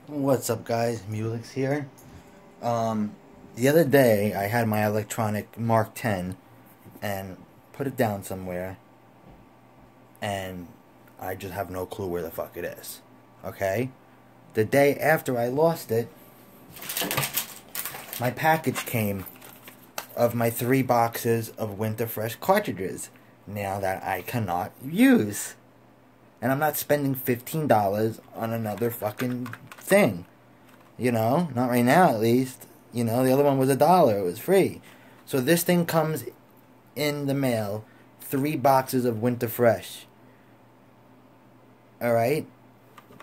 What's up, guys? Mulix here. The other day I had my electronic Mark 10 and put it down somewhere, and I just have no clue where the fuck it is. Okay? The day after I lost it, my package came of my 3 boxes of Winter Fresh cartridges now that I cannot use. And I'm not spending $15 on another fucking thing. You know? Not right now, at least. You know, the other one was $1. It was free. So this thing comes in the mail. 3 boxes of Winter Fresh. Alright?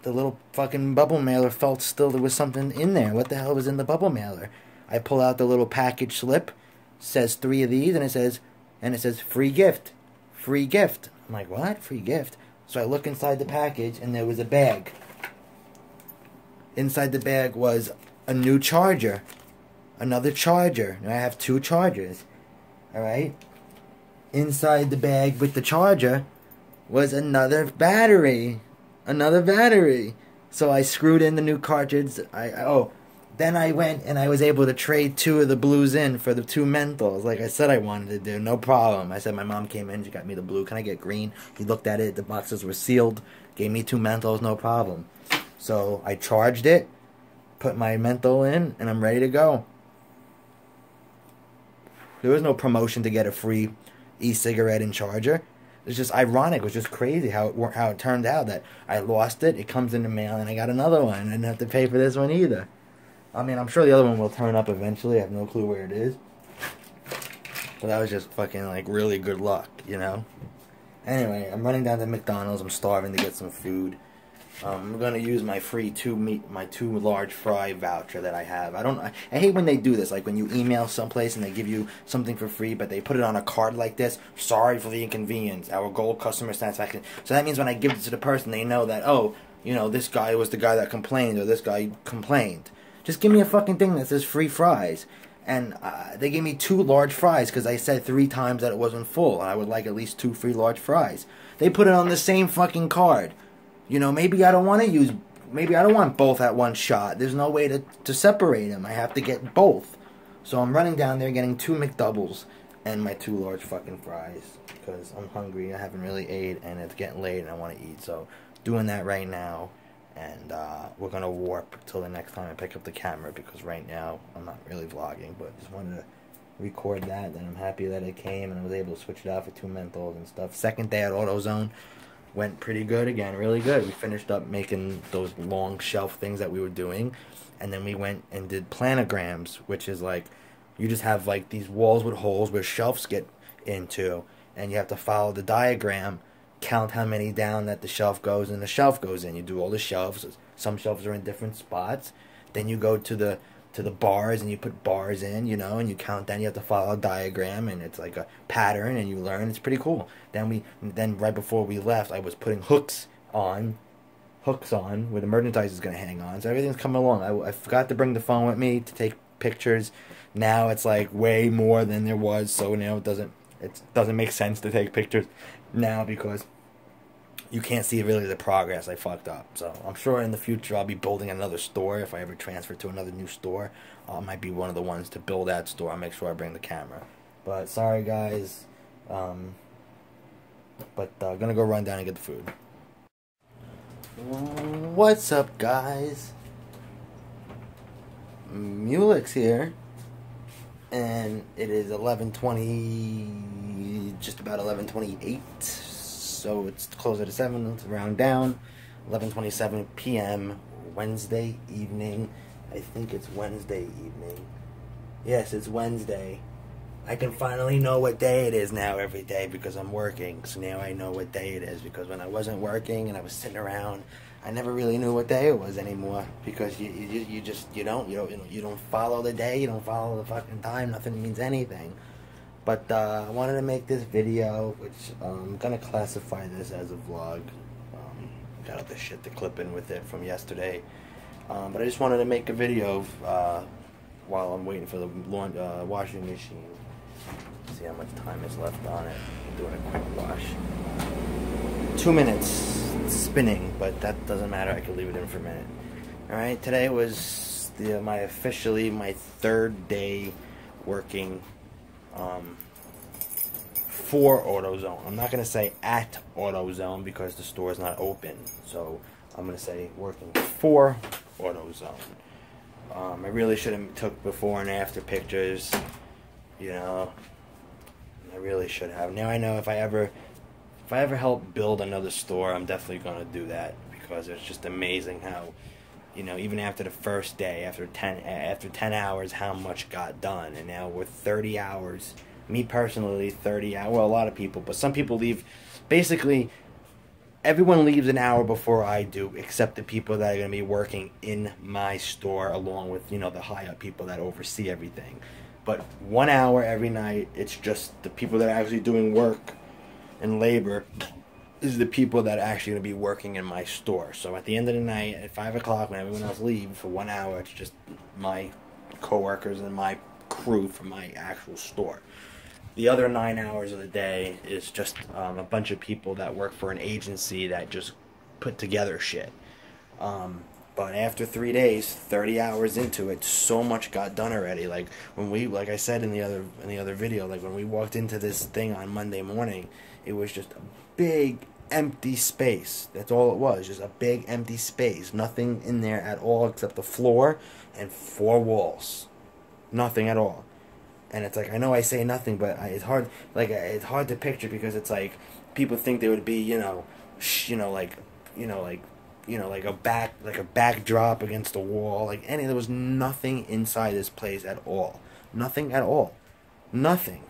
The little fucking bubble mailer felt still there was something in there. What the hell was in the bubble mailer? I pull out the little package slip. Says 3 of these, and it says free gift. Free gift. I'm like, what? Free gift? So I look inside the package, and there was a bag. Inside the bag was a new charger. Another charger. Now I have 2 chargers. Alright? Inside the bag with the charger was another battery. Another battery. So I screwed in the new cartridge. Then I went and I was able to trade 2 of the blues in for the 2 menthols, like I said I wanted to do. No problem. I said my mom came in, she got me the blue. Can I get green? He looked at it. The boxes were sealed. Gave me 2 menthols, no problem. So I charged it, put my menthol in, and I'm ready to go. There was no promotion to get a free e-cigarette and charger. It's just ironic. It was just crazy how it turned out that I lost it. It comes in the mail, and I got another one. I didn't have to pay for this one either. I mean, I'm sure the other one will turn up eventually. I have no clue where it is. But that was just fucking, like, really good luck, you know? Anyway, I'm running down to McDonald's. I'm starving to get some food. I'm going to use my free 2 large fry voucher that I have. I hate when they do this. Like, when you email someplace and they give you something for free, but they put it on a card like this. Sorry for the inconvenience. Our goal, customer satisfaction. So that means when I give it to the person, they know that, oh, you know, this guy was the guy that complained, or this guy complained. Just give me a fucking thing that says free fries. And they gave me 2 large fries because I said 3 times that it wasn't full. And I would like at least 2 free large fries. They put it on the same fucking card. You know, maybe I don't want both at one shot. There's no way to separate them. I have to get both. So I'm running down there getting 2 McDoubles and my 2 large fucking fries. Because I'm hungry. I haven't really ate and it's getting late and I want to eat. So doing that right now. And we're going to warp till the next time I pick up the camera, because right now I'm not really vlogging, but just wanted to record that. And I'm happy that it came and I was able to switch it out for 2 menthols and stuff. Second day at AutoZone went pretty good again, really good. We finished up making those long shelf things that we were doing, and then we went and did planograms, which is like, you just have like these walls with holes where shelves get into, and you have to follow the diagram, count how many down that the shelf goes and the shelf goes in. You do all the shelves. Some shelves are in different spots. Then you go to the bars and you put bars in, you know, and you count down. You have to follow a diagram, and it's like a pattern, and you learn. It's pretty cool. Then right before we left, I was putting hooks on where the merchandise is going to hang on. So everything's coming along. I forgot to bring the phone with me to take pictures. Now it's like way more than there was, so now it doesn't make sense to take pictures now because you can't see really the progress. I fucked up. So I'm sure in the future I'll be building another store. If I ever transfer to another new store, I might be one of the ones to build that store. I'll make sure I bring the camera. But sorry, guys. Gonna go run down and get the food. What's up, guys? Mulix here. And it is 11:20, just about 11:28. So it's closer to 7, let's round down. 11:27 p.m. Wednesday evening. I think it's Wednesday evening. Yes, it's Wednesday. I can finally know what day it is now every day because I'm working. So now I know what day it is, because when I wasn't working and I was sitting around, I never really knew what day it was anymore, because you don't follow the day, you don't follow the fucking time, nothing means anything. But I wanted to make this video, which I'm gonna classify this as a vlog. Got other shit to clip in with it from yesterday, but I just wanted to make a video while I'm waiting for the washing machine. See how much time is left on it. I'm doing a quick wash. 2 minutes spinning, but that doesn't matter. I can leave it in for a minute. Alright, today was my 3rd day working for AutoZone. I'm not going to say at AutoZone because the store is not open. So I'm going to say working for AutoZone. I really should have took before and after pictures. You know, I really should have. Now I know if I ever help build another store, I'm definitely going to do that, because it's just amazing how, you know, even after the first day, after 10 hours, how much got done. And now with 30 hours, me personally, 30 hours, well, a lot of people, but some people leave, basically, everyone leaves an hour before I do, except the people that are going to be working in my store, along with, you know, the high-up people that oversee everything. But 1 hour every night, it's just the people that are actually doing work and labor is the people that are actually going to be working in my store. So at the end of the night, at 5 o'clock, when everyone else leaves for 1 hour, it's just my coworkers and my crew from my actual store. The other 9 hours of the day is just a bunch of people that work for an agency that just put together shit. But after 3 days, 30 hours into it, so much got done already. Like like I said in the other video, like when we walked into this thing on Monday morning, it was just a big empty space. That's all it was, just a big empty space. Nothing in there at all except the floor and 4 walls. Nothing at all. And it's like, I know I say nothing, but it's hard. Like, it's hard to picture, because it's like people think there would be, like a backdrop against a wall, like there was nothing inside this place at all. Nothing at all. Nothing.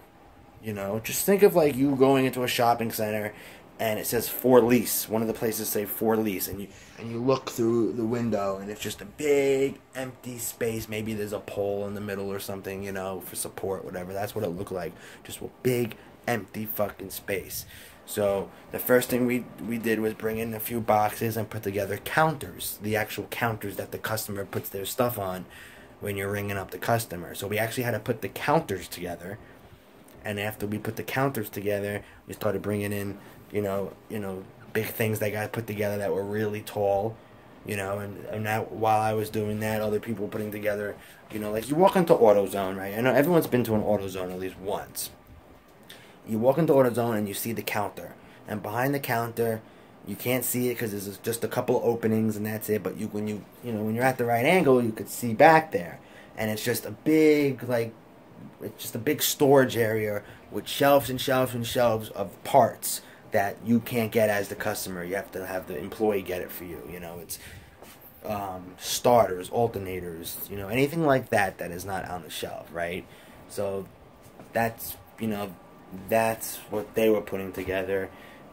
You know, just think of like you going into a shopping center and it says for lease. One of the places say for lease, and you look through the window and it's just a big empty space. Maybe there's a pole in the middle or something, you know, for support, whatever. That's what it looked like. Just a big empty fucking space. So the first thing we did was bring in a few boxes and put together counters, the actual counters that the customer puts their stuff on when you're ringing up the customer. So we actually had to put the counters together. And after we put the counters together, we started bringing in, you know, big things that got put together that were really tall, you know. And now, while I was doing that, other people were putting together, you know, like you walk into AutoZone, right? I know everyone's been to an AutoZone at least once. You walk into AutoZone and you see the counter, and behind the counter, you can't see it because there's just a couple openings and that's it. But when you're at the right angle, you could see back there, and it's just a big it's just a big storage area with shelves and shelves and shelves of parts that you can't get as the customer. You have to have the employee get it for you. You know, it's starters, alternators, you know, anything like that that is not on the shelf, right? So that's, you know, that's what they were putting together.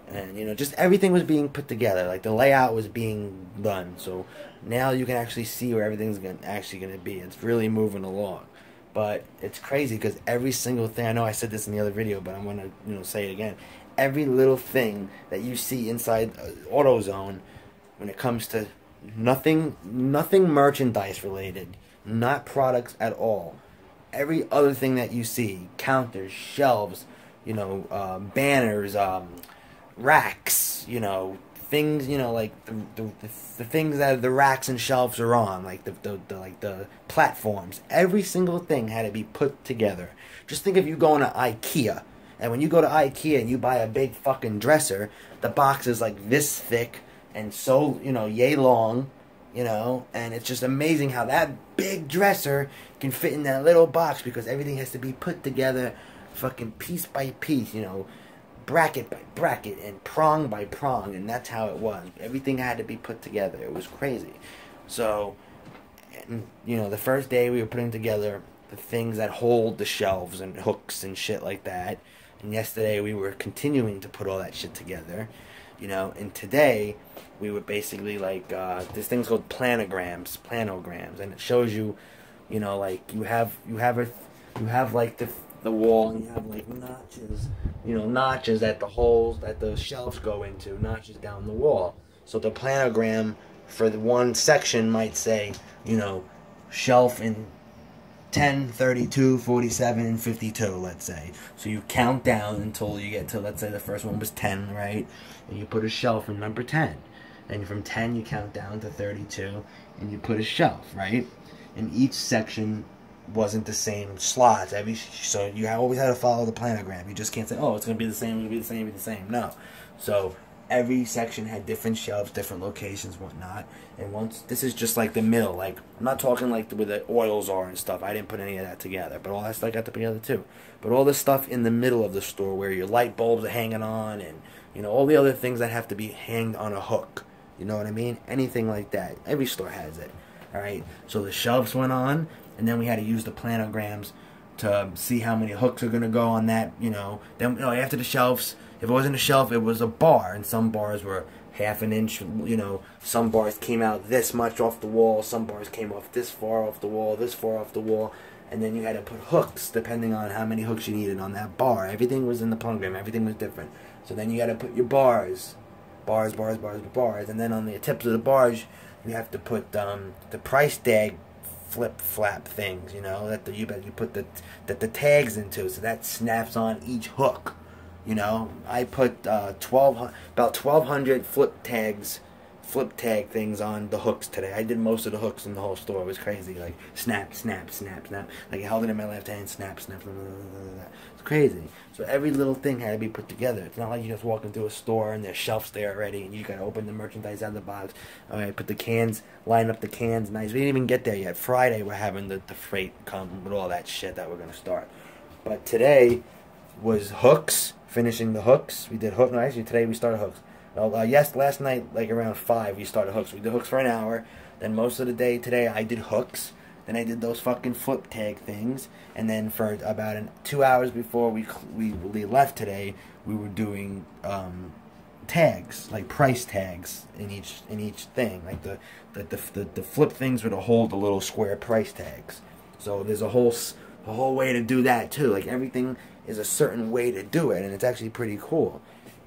And, you know, just everything was being put together. Like, the layout was being done. So now you can actually see where everything's actually going to be. It's really moving along. But it's crazy because every single thing, I know I said this in the other video, but I'm going to, you know, say it again. Every little thing that you see inside AutoZone, when it comes to nothing merchandise related, not products at all. Every other thing that you see, counters, shelves, you know, banners, racks, you know, things, you know, like the things that the racks and shelves are on, like the platforms. Every single thing had to be put together. Just think if you go into IKEA, and when you go to IKEA and you buy a big fucking dresser, the box is like this thick and so, you know, yay long, you know, and it's just amazing how that big dresser can fit in that little box, because everything has to be put together fucking piece by piece, you know, bracket by bracket and prong by prong, and that's how it was. Everything had to be put together. It was crazy. So, and, you know, the first day we were putting together the things that hold the shelves and hooks and shit like that, and yesterday we were continuing to put all that shit together, you know, and today we were basically like, this thing's called planograms, and it shows you, you know, like you have like the wall, and you have like notches, you know, notches at the holes that the shelves go into, notches down the wall. So the planogram for the one section might say, you know, shelf in 10, 32, 47, and 52, let's say. So you count down until you get to, let's say the first one was 10, right? And you put a shelf in number 10. and from 10 you count down to 32, and you put a shelf, right? And each section wasn't the same slots. So you always had to follow the planogram. You just can't say, oh, it's going to be the same, it's going to be the same, be the same. No. So every section had different shelves, different locations, whatnot. And once, this is just like the middle. Like, I'm not talking like where the oils are and stuff. I didn't put any of that together. But all that stuff got to together too. But all the stuff in the middle of the store where your light bulbs are hanging on and, you know, all the other things that have to be hanged on a hook. You know what I mean? Anything like that. Every store has it. All right? So the shelves went on, and then we had to use the planograms to see how many hooks are going to go on that, you know. Then, you know, after the shelves, if it wasn't a shelf, it was a bar, and some bars were half an inch, you know. Some bars came out this much off the wall, some bars came off this far off the wall, this far off the wall, and then you had to put hooks depending on how many hooks you needed on that bar. Everything was in the planogram, everything was different. So then you had to put your bars, and then on the tips of the bars, you have to put the price tag flip flap things, you know, that you put the tags into, so that snaps on each hook. You know, I put about 1,200 flip tag things on the hooks today. I did most of the hooks in the whole store. It was crazy. Like snap, snap, snap, snap. Like I held it in my left hand, snap, snap, snap, snap, snap. It's crazy. So every little thing had to be put together. It's not like you just walk into a store and there's shelves there already and you gotta open the merchandise out of the box. Alright, put the cans, line up the cans nice. We didn't even get there yet. Friday we're having the freight come with all that shit that we're gonna start. But today was hooks, finishing the hooks. We did hook. No, actually today we started hooks. Yes, last night, like around 5, we started hooks. We did hooks for an hour. Then most of the day today, I did hooks. Then I did those fucking flip tag things. And then for about 2 hours before we left today, we were doing tags, like price tags in each thing. Like the flip things were to hold the little square price tags. So there's a whole way to do that too. Like everything is a certain way to do it, and it's actually pretty cool.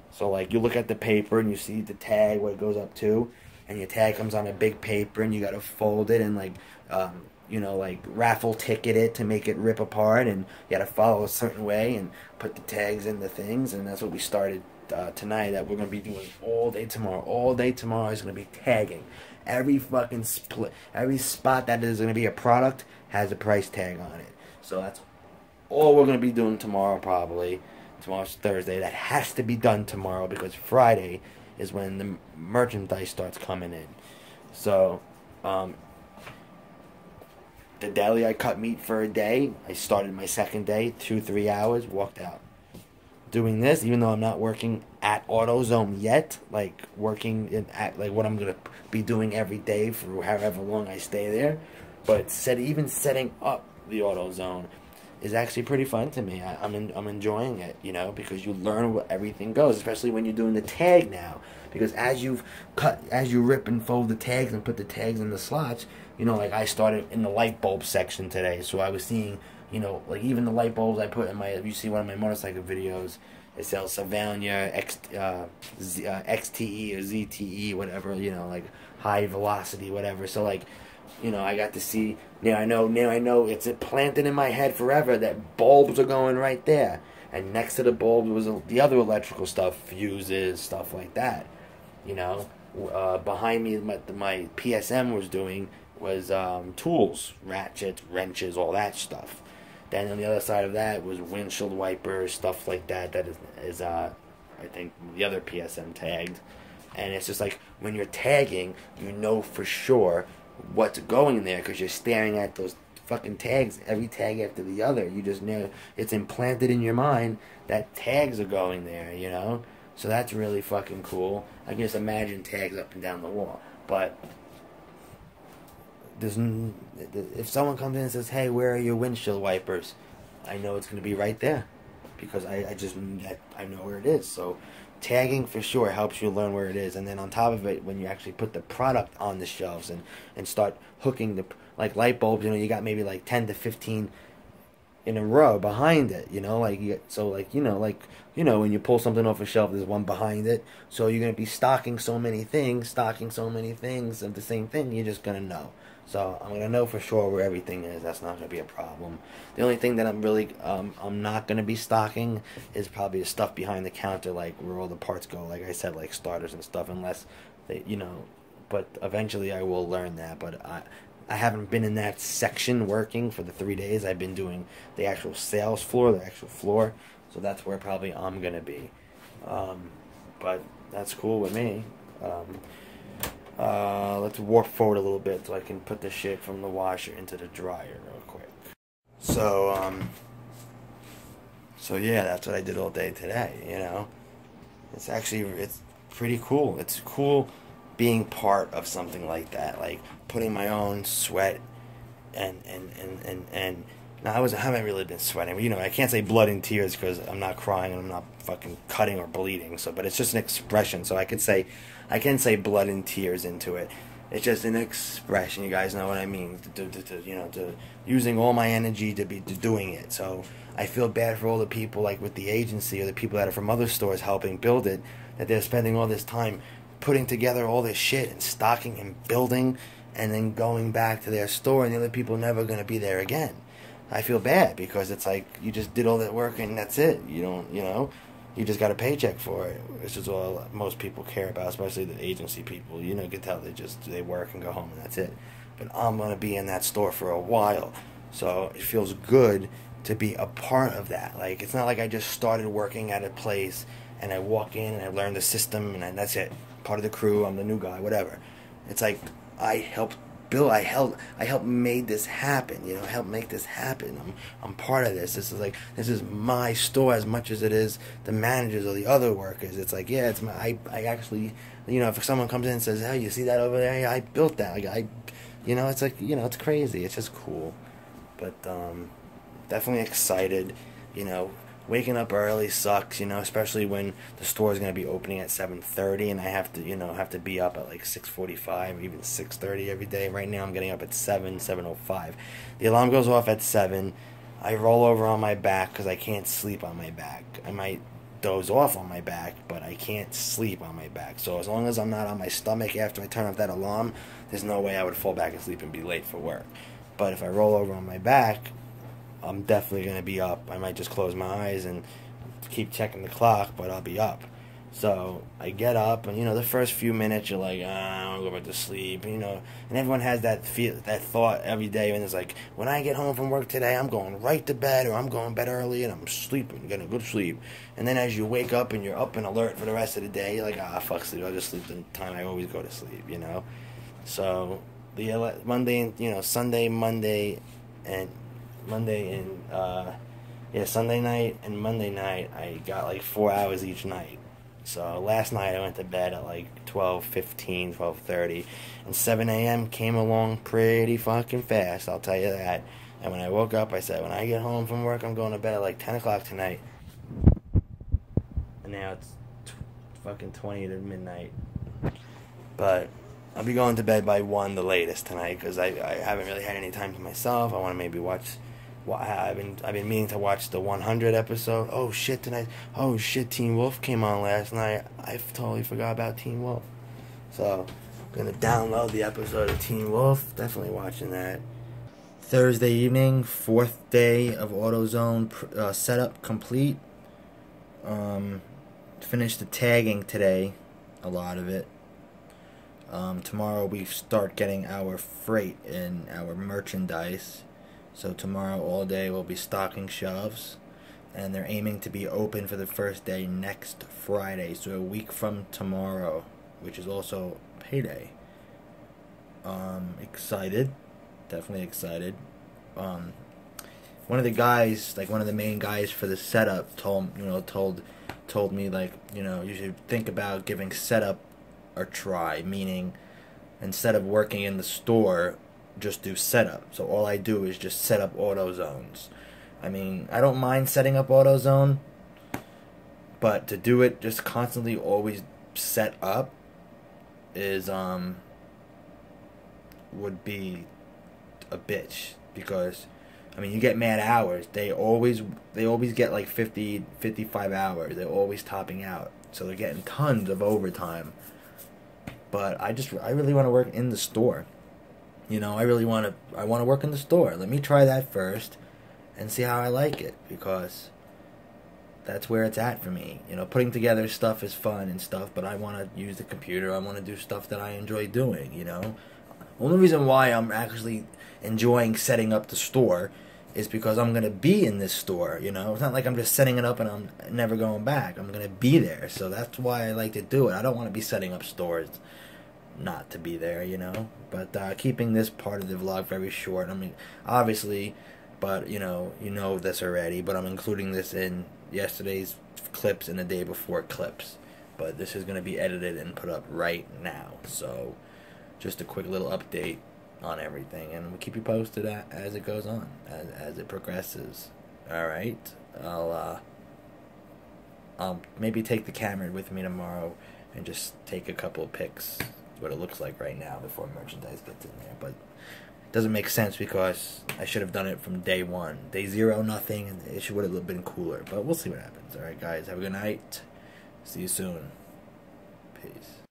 So, like, you look at the paper and you see the tag, what it goes up to, and your tag comes on a big paper, and you got to fold it and, like, you know, like, raffle ticket it to make it rip apart, and you got to follow a certain way and put the tags in the things, and that's what we started tonight, that we're going to be doing all day tomorrow. All day tomorrow is going to be tagging. Every fucking every spot that is going to be a product has a price tag on it. So that's all we're going to be doing tomorrow, probably. Tomorrow's Thursday. That has to be done tomorrow because Friday is when the merchandise starts coming in. So, the deli, I cut meat for a day. I started my second day, 2-3 hours, walked out. Doing this, even though I'm not working at AutoZone yet, like working at like what I'm gonna be doing every day for however long I stay there. But even setting up the AutoZone is actually pretty fun to me. I'm enjoying it, you know, because you learn where everything goes, especially when you're doing the tag now. Because as you rip and fold the tags and put the tags in the slots, you know, like I started in the light bulb section today, so I was seeing, you know, like even the light bulbs I put in my, if you see one of my motorcycle videos, it sells Sylvania XTE or ZTE, whatever, you know, like high velocity, whatever. So like, you know, I got to see, now I know it's planted in my head forever that bulbs are going right there. And next to the bulbs was the other electrical stuff, fuses, stuff like that. You know, behind me, my PSM was doing was tools, ratchets, wrenches, all that stuff. Then on the other side of that was windshield wipers, stuff like that. That is I think the other PSM tagged. And it's just like when you're tagging, you know for sure what's going there because you're staring at those fucking tags, every tag after the other. You just know it's implanted in your mind that tags are going there, you know. So that's really fucking cool. I can just imagine tags up and down the wall. But if someone comes in and says, "Hey, where are your windshield wipers?" I know it's going to be right there because I know where it is. So tagging for sure helps you learn where it is, and then on top of it, when you actually put the product on the shelves and start hooking the, like light bulbs, you know, you got maybe like 10 to 15 in a row behind it, you know, like when you pull something off a shelf, there's one behind it, so you're gonna be stocking so many things of the same thing. You're just gonna know. So I'm gonna know for sure where everything is. That's not gonna be a problem. The only thing that I'm not gonna be stocking is probably the stuff behind the counter, like where all the parts go. Like I said, like starters and stuff. Unless But eventually I will learn that. But I haven't been in that section working for the 3 days. I've been doing the actual sales floor, the actual floor. So that's where probably I'm gonna be. But that's cool with me. Let's warp forward a little bit so I can put the shit from the washer into the dryer real quick. So yeah, that's what I did all day today. It's pretty cool. It's cool being part of something like that, like putting my own sweat and now I haven't really been sweating. I can't say blood and tears because I'm not crying and I'm not fucking cutting or bleeding. But it's just an expression. So I can say blood and tears into it. It's just an expression. You guys know what I mean. To using all my energy to doing it. So I feel bad for all the people like with the agency or the people that are from other stores helping build it, that they're spending all this time putting together all this shit and stocking and building, and then going back to their store, and the other people are never gonna be there again. I feel bad because it's like you just did all that work and that's it. You just got a paycheck for it, which is all most people care about, especially the agency people. You can tell they work and go home and that's it. But I'm gonna be in that store for a while, so it feels good to be a part of that. Like, it's not like I just started working at a place and I walk in and I learn the system and that's it. Part of the crew, I'm the new guy, whatever. It's like I helped build, I helped made this happen. I helped make this happen. I'm part of this. This is my store as much as it is the managers or the other workers. It's like, yeah, it's I actually, if someone comes in and says, "Hey, you see that over there? I built that." It's like, it's crazy. It's just cool. But definitely excited. Waking up early sucks, especially when the store is going to be opening at 7:30 and I have to be up at like 6:45 or even 6:30 every day. Right now I'm getting up at 7:05. The alarm goes off at 7. I roll over on my back because I can't sleep on my back. I might doze off on my back, but I can't sleep on my back. So as long as I'm not on my stomach after I turn off that alarm, there's no way I would fall back asleep and be late for work. But if I roll over on my back, I'm definitely going to be up. I might just close my eyes and keep checking the clock, but I'll be up. So I get up, and the first few minutes you're like, I want to go back to sleep, and everyone has that thought every day, and it's like, when I get home from work today, I'm going right to bed, or I'm going to bed early, and I'm sleeping, getting a good sleep. And then as you wake up and you're up and alert for the rest of the day, you're like, fuck sleep, I'll just sleep the time I always go to sleep, So the Sunday, Monday, and Sunday night and Monday night, I got like 4 hours each night. So last night I went to bed at like 12:15, 12:30, and 7 a.m. came along pretty fucking fast, I'll tell you that. And when I woke up, I said, when I get home from work, I'm going to bed at like 10 o'clock tonight. And now it's fucking 20 to midnight. But I'll be going to bed by 1 the latest tonight because I haven't really had any time to myself. I want to maybe watch. I've been meaning to watch the 100 episode. Oh shit, tonight. Oh shit, Teen Wolf came on last night. I totally forgot about Teen Wolf. So I'm gonna download the episode of Teen Wolf. Definitely watching that. Thursday evening, 4th day of AutoZone setup complete. Finished the tagging today, a lot of it. Tomorrow we start getting our freight and our merchandise. So tomorrow all day we'll be stocking shelves, and they're aiming to be open for the first day next Friday, so a week from tomorrow, which is also payday. Excited, definitely excited. One of the guys, like one of the main guys for the setup, told me like, you should think about giving setup a try, meaning instead of working in the store, just do setup. So all I do is just set up AutoZones. I mean, I don't mind setting up AutoZone, but to do it just constantly always set up is would be a bitch, because I mean, you get mad hours. They always get like 50, 55 hours. They're always topping out. So they're getting tons of overtime. But I really want to work in the store. I want to work in the store. Let me try that first and see how I like it, because that's where it's at for me. You know, putting together stuff is fun and stuff, but I want to use the computer. I want to do stuff that I enjoy doing, you know. The only reason why I'm actually enjoying setting up the store is because I'm going to be in this store, you know. It's not like I'm just setting it up and I'm never going back. I'm going to be there. So that's why I like to do it. I don't want to be setting up stores not to be there, you know. But keeping this part of the vlog very short. I mean, obviously, but you know this already, but I'm including this in yesterday's clips and the day before clips. But this is going to be edited and put up right now. So just a quick little update on everything, and we'll keep you posted as it goes on, as it progresses. All right, I'll maybe take the camera with me tomorrow and just take a couple of pics, what it looks like right now before merchandise gets in there. But it doesn't make sense because I should have done it from day one. Day 0, nothing, and it would have been cooler. But we'll see what happens. All right, guys, have a good night. See you soon. Peace.